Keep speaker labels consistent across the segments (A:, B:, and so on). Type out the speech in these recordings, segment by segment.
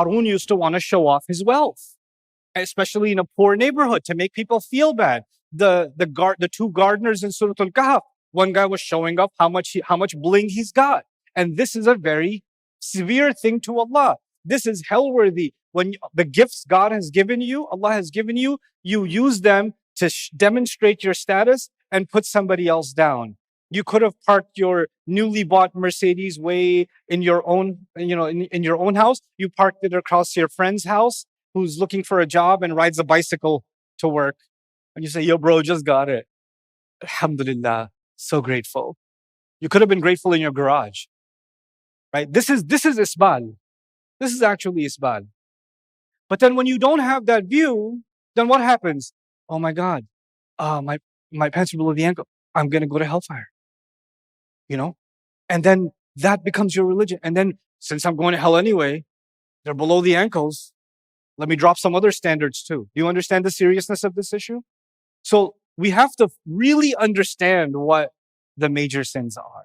A: Harun used to want to show off his wealth, especially in a poor neighborhood, to make people feel bad. The two gardeners in Surah Al-Kahf, one guy was showing off how much bling he's got. And this is a very severe thing to Allah. This is hell-worthy. When the gifts God has given you, Allah has given you, you use them to demonstrate your status and put somebody else down. You could have parked your newly bought Mercedes way in your own, in your own house. You parked it across your friend's house who's looking for a job and rides a bicycle to work. And you say, yo, bro, just got it. Alhamdulillah, so grateful. You could have been grateful in your garage, right? This is isbal. This is actually isbal. But then when you don't have that view, then what happens? Oh my God, my pants are below the ankle. I'm going to go to hellfire. And then that becomes your religion. And then since I'm going to hell anyway, they're below the ankles. Let me drop some other standards too. Do you understand the seriousness of this issue? So we have to really understand what the major sins are.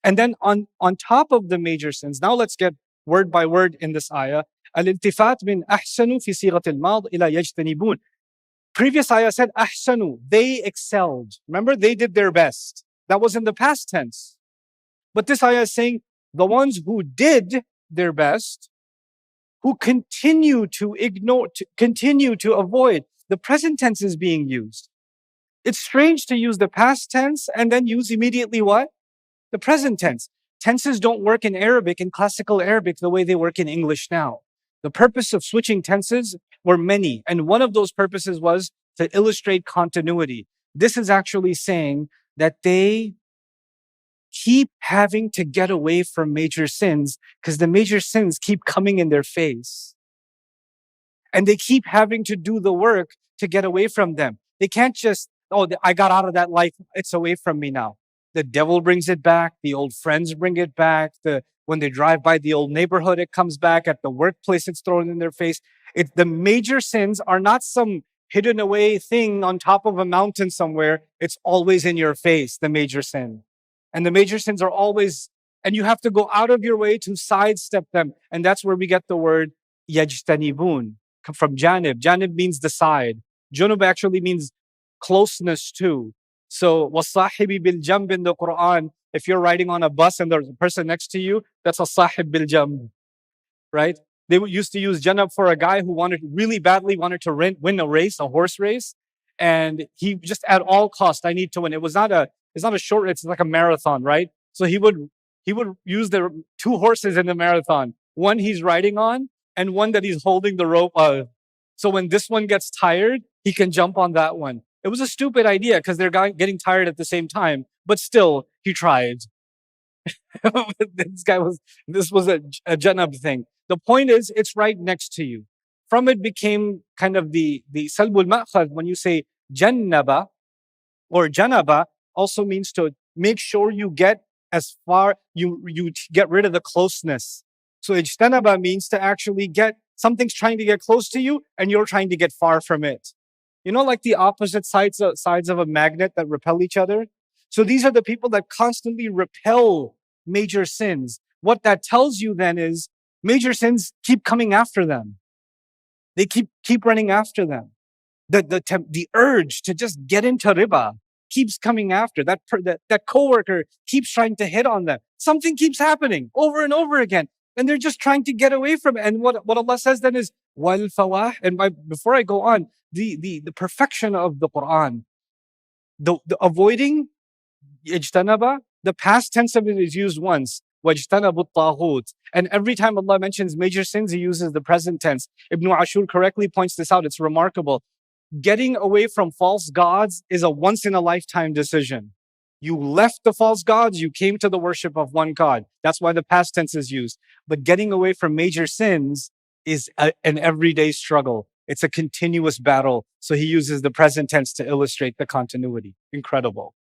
A: And then on top of the major sins, now let's get word by word in this ayah. Al-iltifat min ahsanu fi sigat al-mad ila yajtanibun. Previous ayah said ahsanu, they excelled. Remember, they did their best. That was in the past tense. But this ayah is saying the ones who did their best, who continue to ignore, continue to avoid. The present tense is being used. It's strange to use the past tense and then use immediately what? The present tense. Tenses don't work in Arabic, in classical Arabic, the way they work in English now. The purpose of switching tenses were many, and one of those purposes was to illustrate continuity. This is actually saying that they keep having to get away from major sins because the major sins keep coming in their face. And they keep having to do the work to get away from them. They can't just, I got out of that life, it's away from me now. The devil brings it back. The old friends bring it back. When they drive by the old neighborhood, it comes back. At the workplace, it's thrown in their face. The major sins are not some hidden away thing on top of a mountain somewhere. It's always in your face, the major sin. And the major sins are always, and you have to go out of your way to sidestep them. And that's where we get the word yajtanibun, from janib. Janib means the side. Junub actually means closeness to. So, wasahibi bil jamb in the Qur'an, if you're riding on a bus and there's a person next to you, that's a sahib bil jamb, right? They used to use janab for a guy who really badly wanted to win a race, a horse race. And he just at all costs, I need to win. It's not a short race, it's like a marathon, right? So he would use the two horses in the marathon. One he's riding on and one that he's holding the rope of. So when this one gets tired, he can jump on that one. It was a stupid idea because they're getting tired at the same time, but still, he tried. This was a janab thing. The point is, it's right next to you. From it became kind of the salbul ma'khad. When you say jannaba or janaba, also means to make sure you get as far, you get rid of the closeness. So ijtanaba means to actually get, something's trying to get close to you and you're trying to get far from it. Like the opposite sides of a magnet that repel each other. So these are the people that constantly repel major sins. What that tells you then is major sins keep coming after them. They keep running after them. The urge to just get into riba keeps coming after. That coworker keeps trying to hit on them. Something keeps happening over and over again. And they're just trying to get away from it. And what Allah says then is, wal fawah. And before I go on, the perfection of the Qur'an, the avoiding ijtanaba, the past tense of it is used once, wajtanabu taghut. And every time Allah mentions major sins, He uses the present tense. Ibn Ashur correctly points this out. It's remarkable. Getting away from false gods is a once-in-a-lifetime decision. You left the false gods, you came to the worship of one God. That's why the past tense is used. But getting away from major sins is an everyday struggle. It's a continuous battle. So He uses the present tense to illustrate the continuity. Incredible.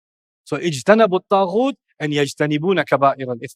A: So, ijtanabu taghut and yajtanibuna kaba'ir al-ithmi.